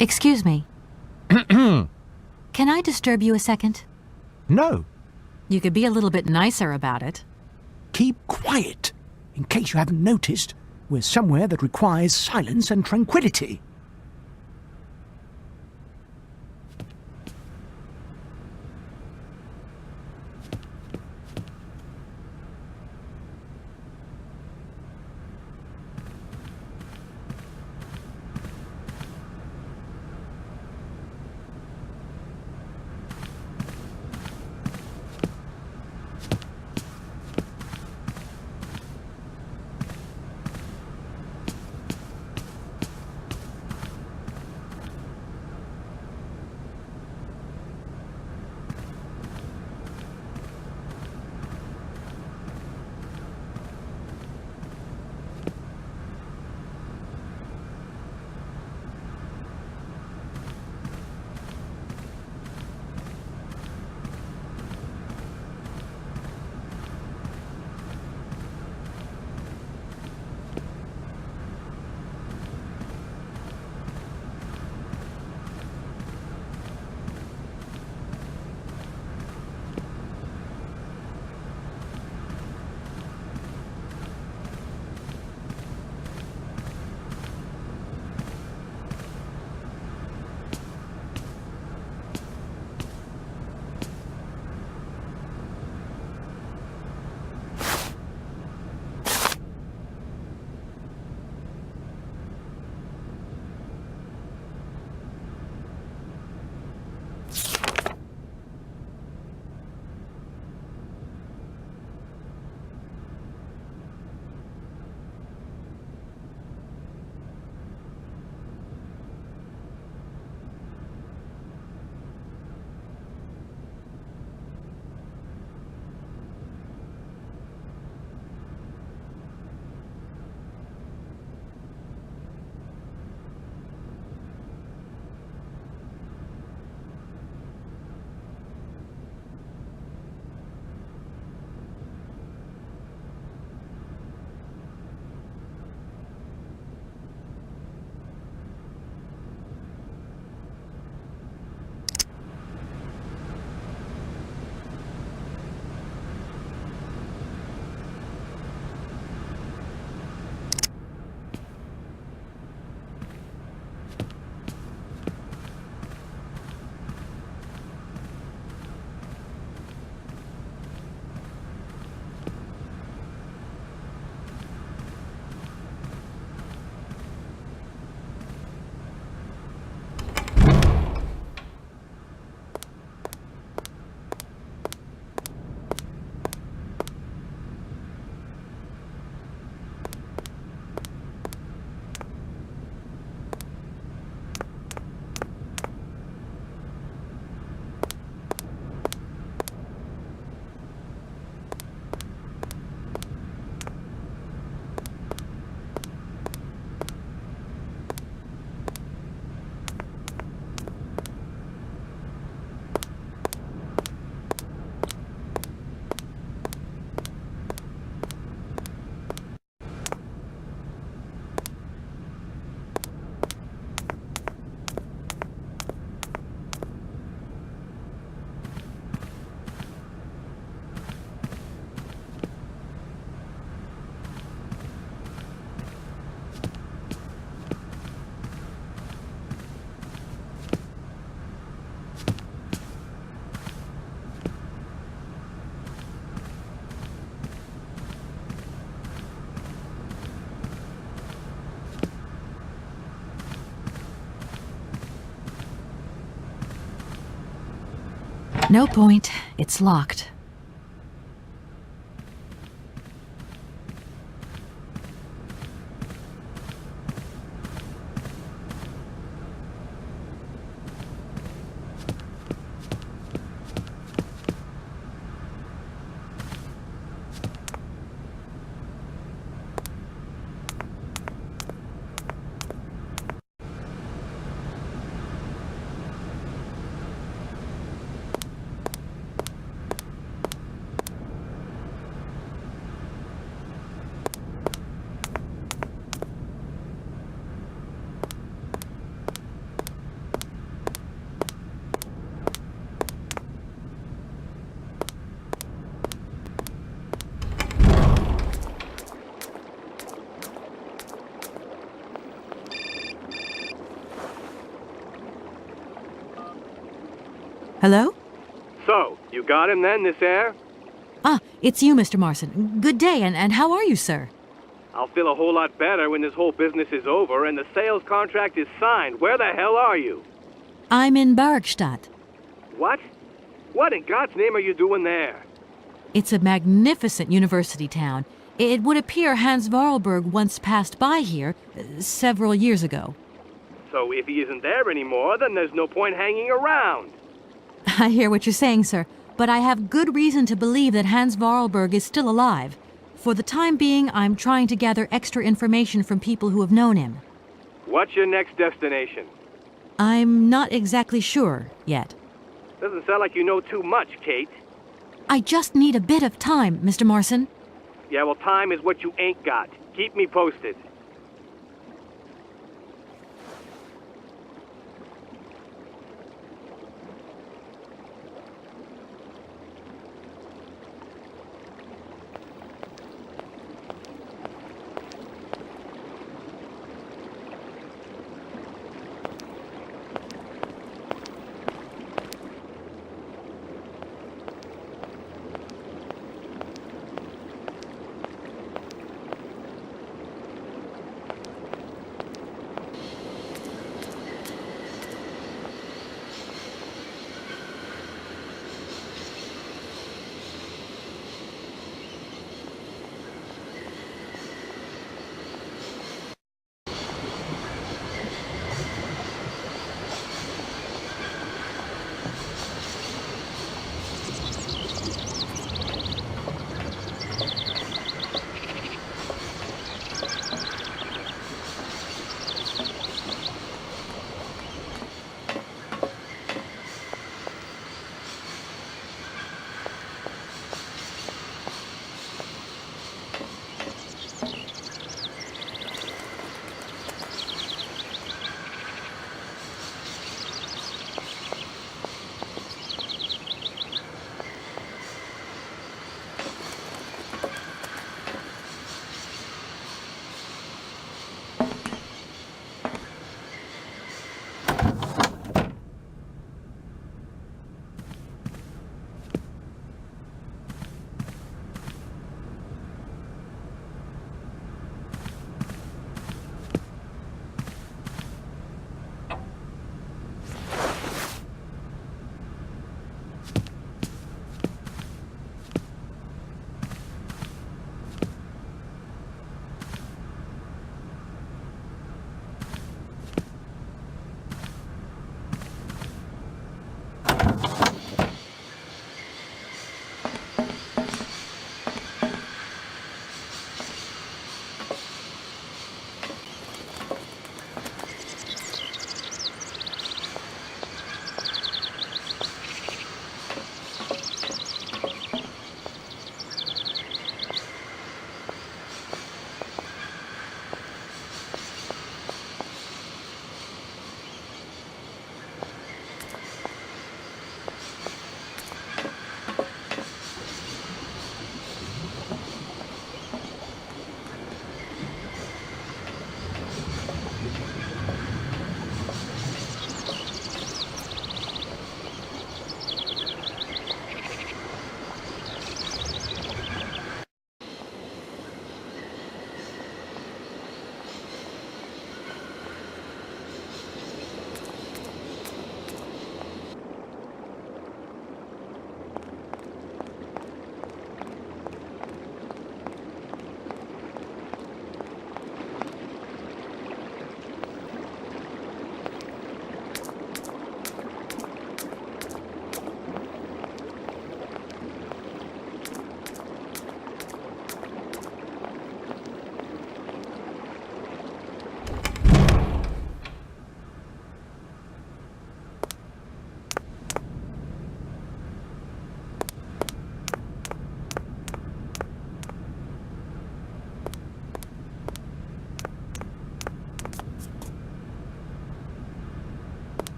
Excuse me. Can I disturb you a second? No. You could be a little bit nicer about it. Keep quiet. In case you haven't noticed, we're somewhere that requires silence and tranquility. No point. It's locked. Hello? So, you got him then, this air? Ah, it's you, Mr. Marson. Good day, and how are you, sir? I'll feel a whole lot better when this whole business is over and the sales contract is signed. Where the hell are you? I'm in Barkstadt. What? What in God's name are you doing there? It's a magnificent university town. It would appear Hans Vorarlberg once passed by here several years ago. So if he isn't there anymore, then there's no point hanging around. I hear what you're saying, sir, but I have good reason to believe that Hans Vorarlberg is still alive. For the time being, I'm trying to gather extra information from people who have known him. What's your next destination? I'm not exactly sure yet. Doesn't sound like you know too much, Kate. I just need a bit of time, Mr. Marson. Yeah, well, time is what you ain't got. Keep me posted.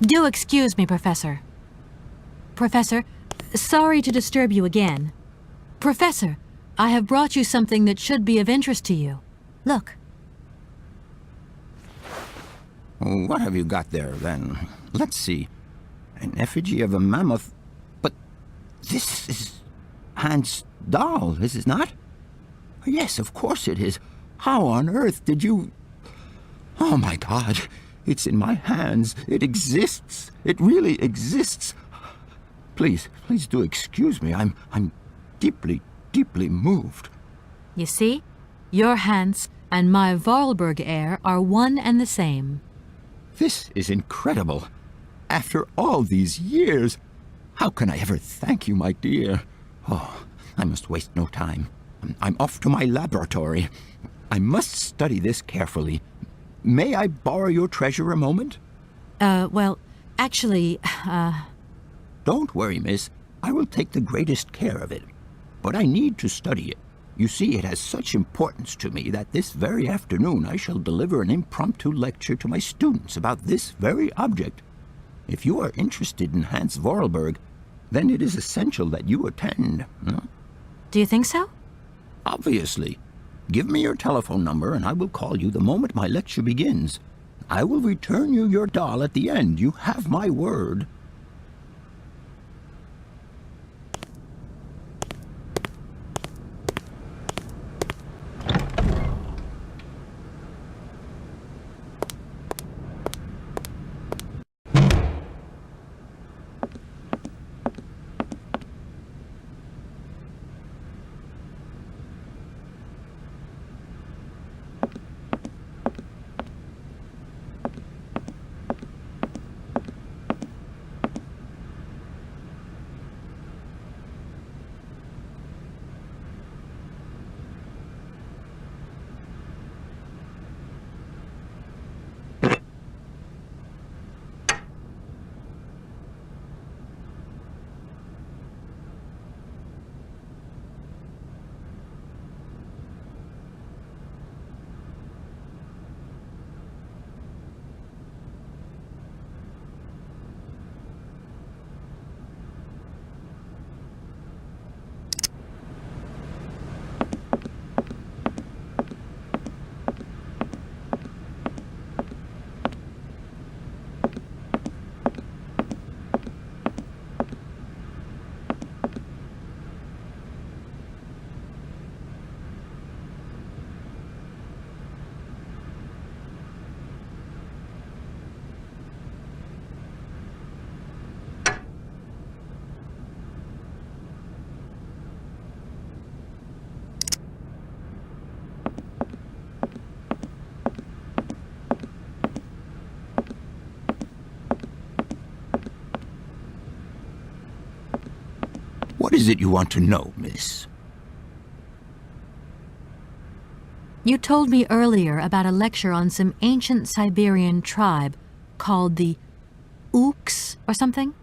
Do excuse me, Professor. Professor, sorry to disturb you again. Professor, I have brought you something that should be of interest to you. Look. What have you got there, then? Let's see. An effigy of a mammoth. But this is Hans' doll, is it not? Yes, of course it is. How on earth did you... Oh, my God. It's in my hands. It exists. It really exists. Please do excuse me. I'm deeply, deeply moved. You see? Your Hans and my Vorarlberg heir are one and the same. This is incredible. After all these years, how can I ever thank you, my dear? Oh, I must waste no time. I'm off to my laboratory. I must study this carefully. May I borrow your treasure a moment? Well, actually, Don't worry, miss. I will take the greatest care of it. But I need to study it. You see, it has such importance to me that this very afternoon I shall deliver an impromptu lecture to my students about this very object. If you are interested in Hans Vorarlberg, then it is essential that you attend. Huh? Do you think so? Obviously. Give me your telephone number and I will call you the moment my lecture begins. I will return you your doll at the end. You have my word. What is it you want to know, miss? You told me earlier about a lecture on some ancient Siberian tribe called the Ooks or something?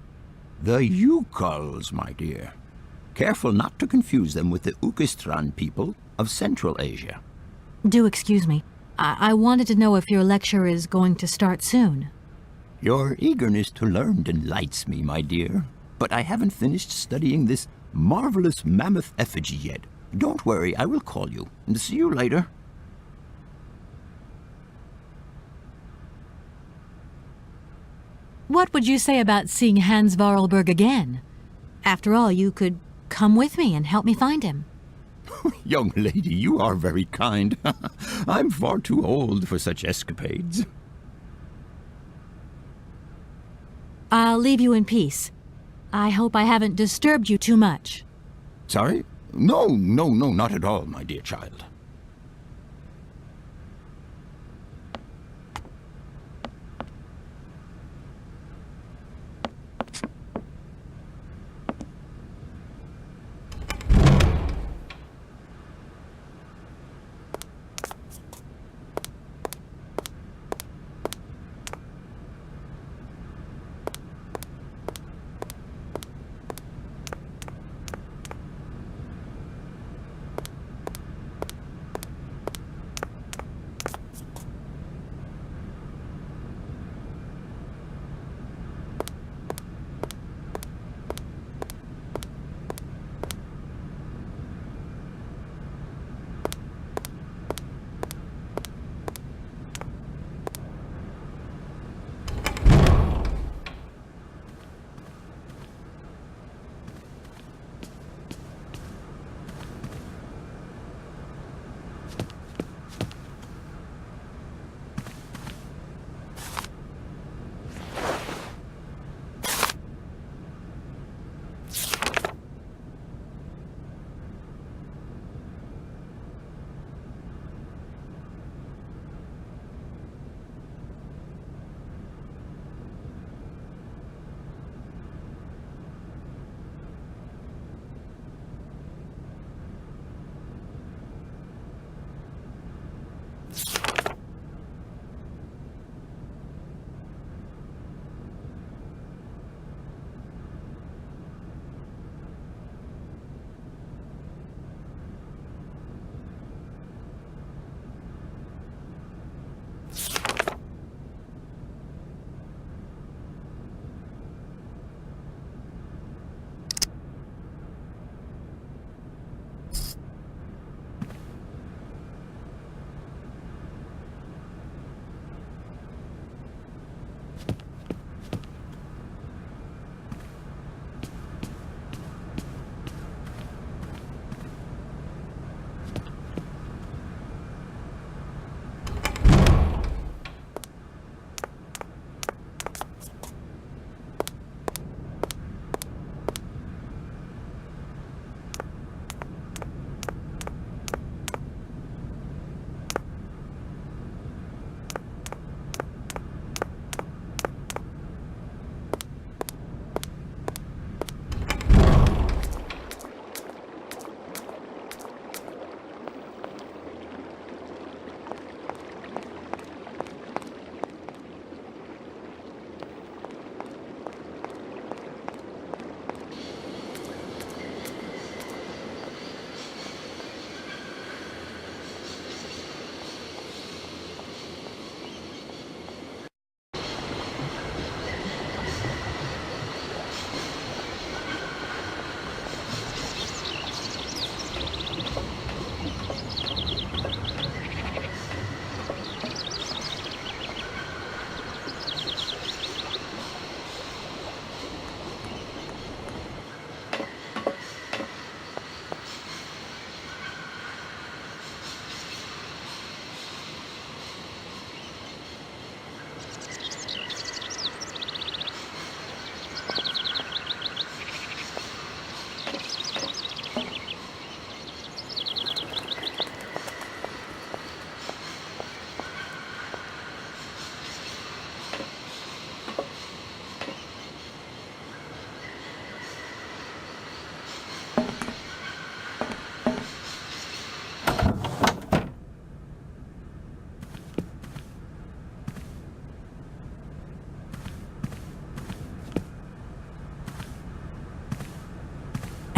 The Yukuls, my dear. Careful not to confuse them with the Ukistran people of Central Asia. Do excuse me. I wanted to know if your lecture is going to start soon. Your eagerness to learn delights me, my dear. But I haven't finished studying this marvelous mammoth effigy yet. Don't worry, I will call you. And see you later. What would you say about seeing Hans Vorarlberg again? After all, you could come with me and help me find him. Young lady, you are very kind. I'm far too old for such escapades. I'll leave you in peace. I hope I haven't disturbed you too much. Sorry? No, not at all, my dear child.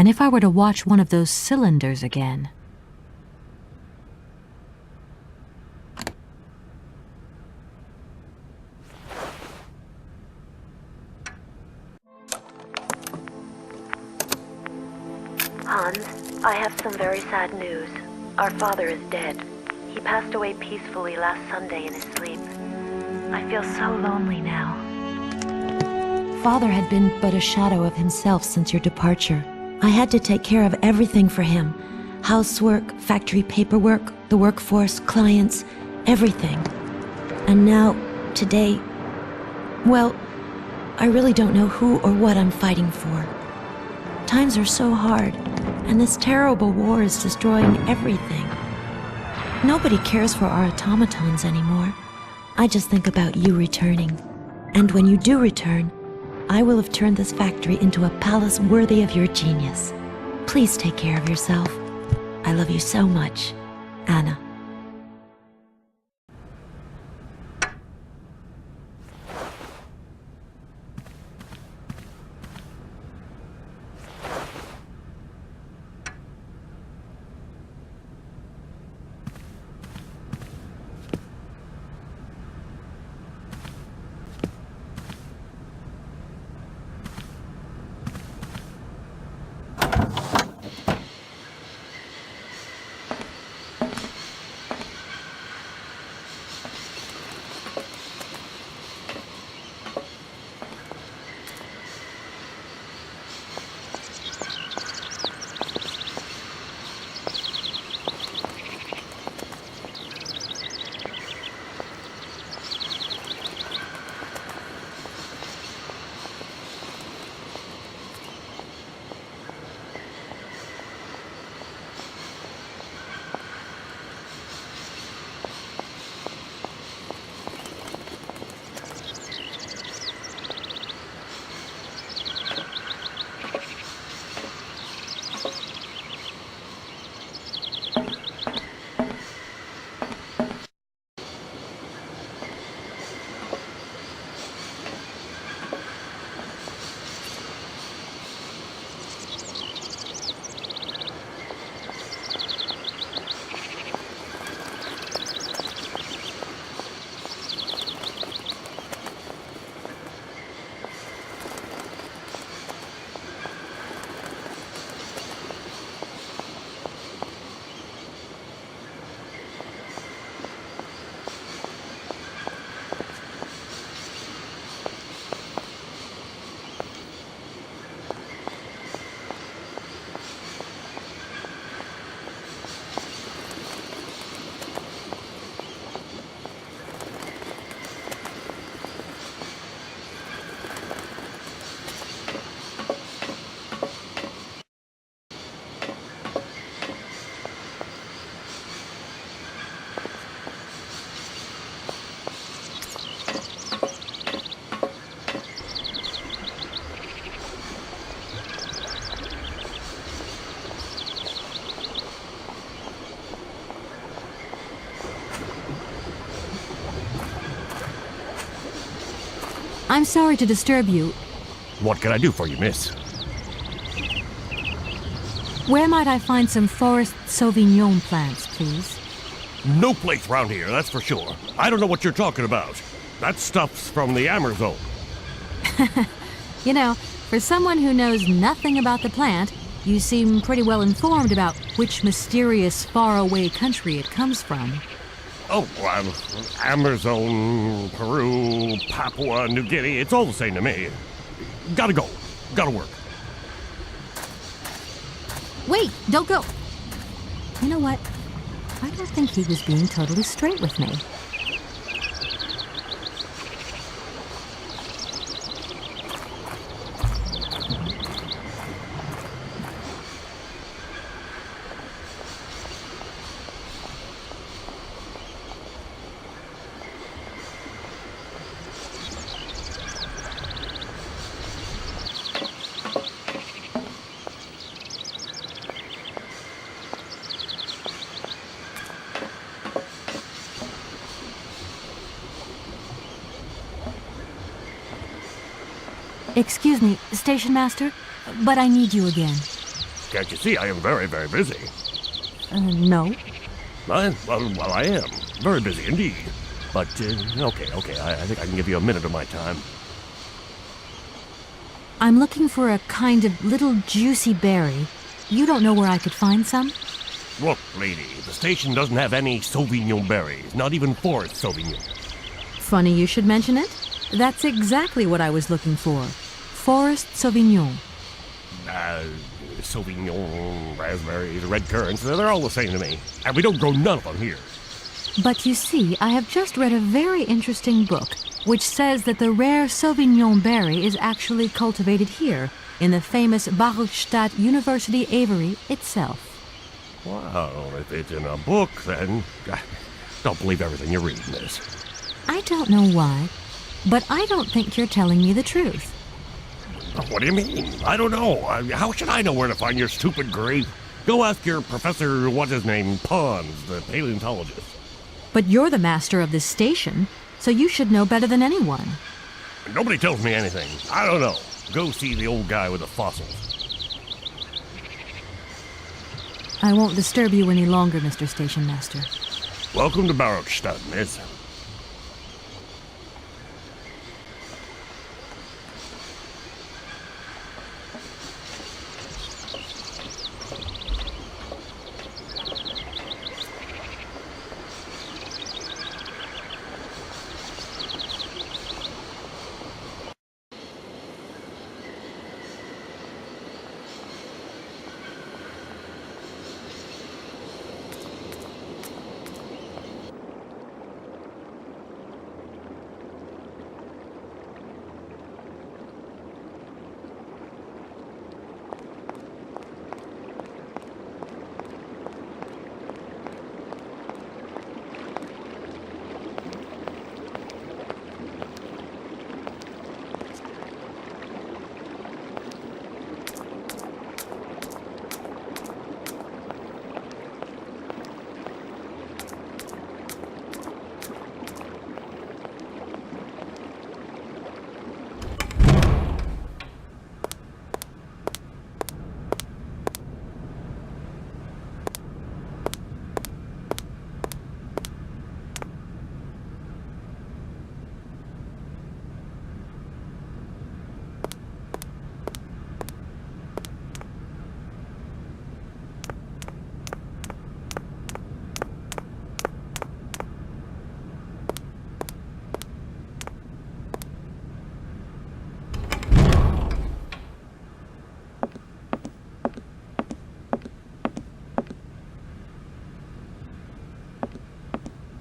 And if I were to watch one of those cylinders again... Hans, I have some very sad news. Our father is dead. He passed away peacefully last Sunday in his sleep. I feel so lonely now. Father had been but a shadow of himself since your departure. I had to take care of everything for him. Housework, factory paperwork, the workforce, clients, everything. And now, today, well, I really don't know who or what I'm fighting for. Times are so hard, and this terrible war is destroying everything. Nobody cares for our automatons anymore. I just think about you returning. And when you do return, I will have turned this factory into a palace worthy of your genius. Please take care of yourself. I love you so much, Anna. I'm sorry to disturb you. What can I do for you, miss? Where might I find some Forest Sauvignon plants, please? No place around here, that's for sure. I don't know what you're talking about. That stuff's from the Amazon. You know, for someone who knows nothing about the plant, you seem pretty well informed about which mysterious faraway country it comes from. Oh, well, Amazon, Peru, Papua New Guinea, it's all the same to me. Gotta go. Gotta work. Wait, don't go. You know what? I don't think he was being totally straight with me. Excuse me, Station Master, but I need you again. Can't you see I am very, very busy? No. Well, I am. Very busy indeed. But, okay, I think I can give you a minute of my time. I'm looking for a kind of little juicy berry. You don't know where I could find some? Look, lady, the station doesn't have any Sauvignon berries, not even Forest Sauvignon. Funny you should mention it. That's exactly what I was looking for. Forest Sauvignon. Sauvignon, raspberries, red currants, they're all the same to me. And we don't grow none of them here. But you see, I have just read a very interesting book which says that the rare Sauvignon berry is actually cultivated here, in the famous Barokstadt University aviary itself. Well, if it's in a book, then don't believe everything you read, miss. I don't know why, but I don't think you're telling me the truth. What do you mean? I don't know. How should I know where to find your stupid grape? Go ask your professor, what's his name, Pons, the paleontologist. But you're the master of this station, so you should know better than anyone. Nobody tells me anything. I don't know. Go see the old guy with the fossils. I won't disturb you any longer, Mr. Station Master. Welcome to Barokstadt, miss.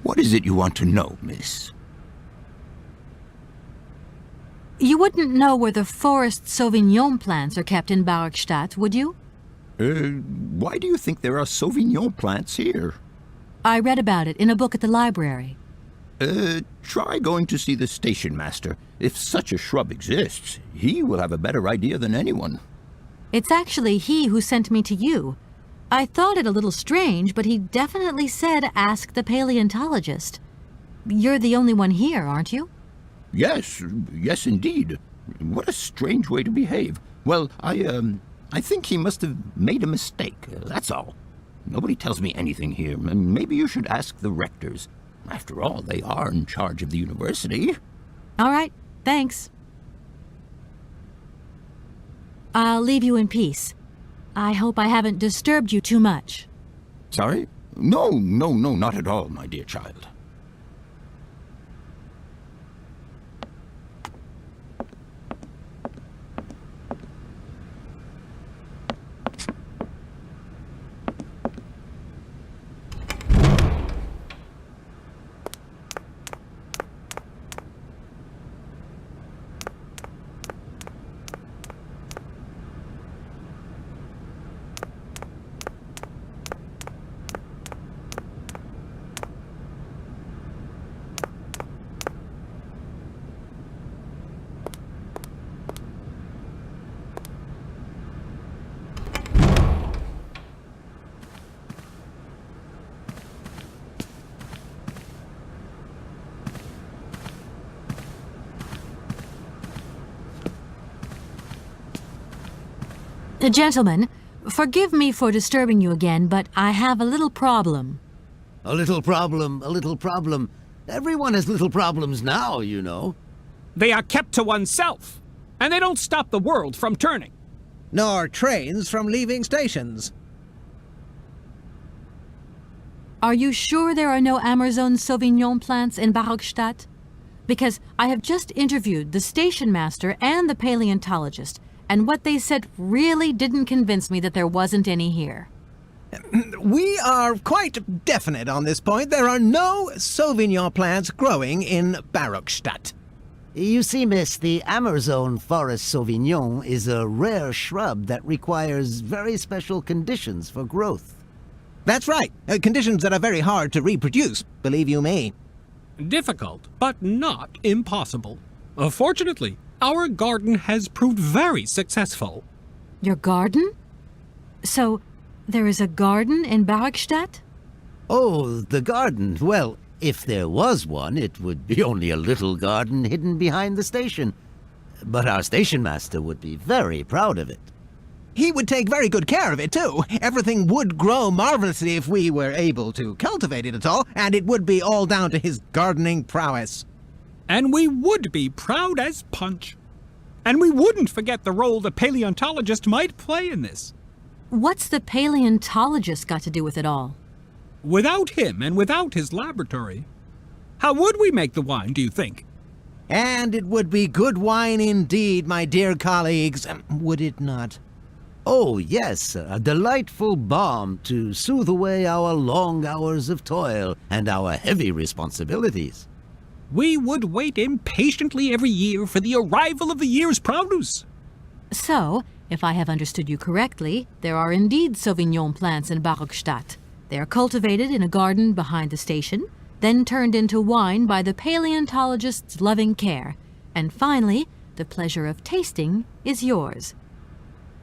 What is it you want to know, miss? You wouldn't know where the Forest Sauvignon plants are kept in Barokstadt, would you? Why do you think there are Sauvignon plants here? I read about it in a book at the library. Try going to see the station master. If such a shrub exists, he will have a better idea than anyone. It's actually he who sent me to you. I thought it a little strange, but he definitely said ask the paleontologist. You're the only one here, aren't you? Yes indeed. What a strange way to behave. Well, I think he must have made a mistake, that's all. Nobody tells me anything here. Maybe you should ask the rectors. After all, they are in charge of the university. All right, thanks. I'll leave you in peace. I hope I haven't disturbed you too much. Sorry? No, not at all, my dear child. Gentlemen, Forgive me for disturbing you again, but I have a little problem. A little problem, a little problem. Everyone has little problems now, you know. They are kept to oneself, and they don't stop the world from turning. Nor trains from leaving stations. Are you sure there are no Amazon Sauvignon plants in Barockstadt? Because I have just interviewed the station master and the paleontologist, and what they said really didn't convince me that there wasn't any here. We are quite definite on this point. There are no Sauvignon plants growing in Barockstadt. You see, miss, the Amazon Forest Sauvignon is a rare shrub that requires very special conditions for growth. That's right. Conditions that are very hard to reproduce, believe you me. Difficult, but not impossible. Fortunately, our garden has proved very successful. Your garden? So, there is a garden in Barockstadt? Oh, the garden. Well, if there was one, it would be only a little garden hidden behind the station. But our station master would be very proud of it. He would take very good care of it, too. Everything would grow marvelously if we were able to cultivate it at all, and it would be all down to his gardening prowess. And we would be proud as punch. And we wouldn't forget the role the paleontologist might play in this. What's the paleontologist got to do with it all? Without him and without his laboratory, how would we make the wine, do you think? And it would be good wine indeed, my dear colleagues, would it not? Oh, yes, a delightful balm to soothe away our long hours of toil and our heavy responsibilities. We would wait impatiently every year for the arrival of the year's produce. So, if I have understood you correctly, there are indeed Sauvignon plants in Barockstadt. They are cultivated in a garden behind the station, then turned into wine by the paleontologist's loving care, and finally, the pleasure of tasting is yours.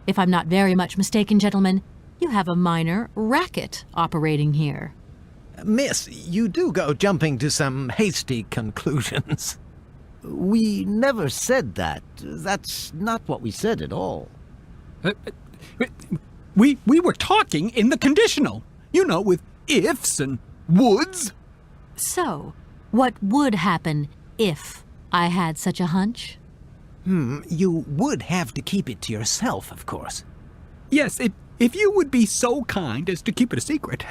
If I'm not very much mistaken, gentlemen, you have a minor racket operating here. Miss, you do go jumping to some hasty conclusions. We never said that. That's not what we said at all. We were talking in the conditional, you know, with ifs and woulds. So, what would happen if I had such a hunch? You would have to keep it to yourself, of course. Yes, if you would be so kind as to keep it a secret.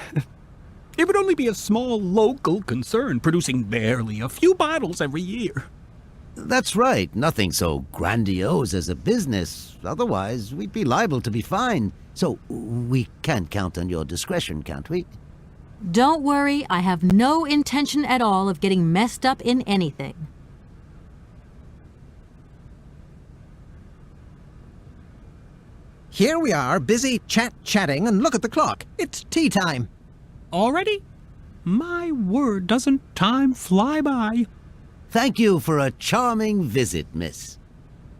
It would only be a small local concern, producing barely a few bottles every year. That's right. Nothing so grandiose as a business. Otherwise, we'd be liable to be fined. So we can't count on your discretion, can't we? Don't worry, I have no intention at all of getting messed up in anything. Here we are, busy chatting, and look at the clock. It's tea time. Already? My word, doesn't time fly by? Thank you for a charming visit, miss.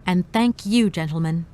And thank you, gentlemen.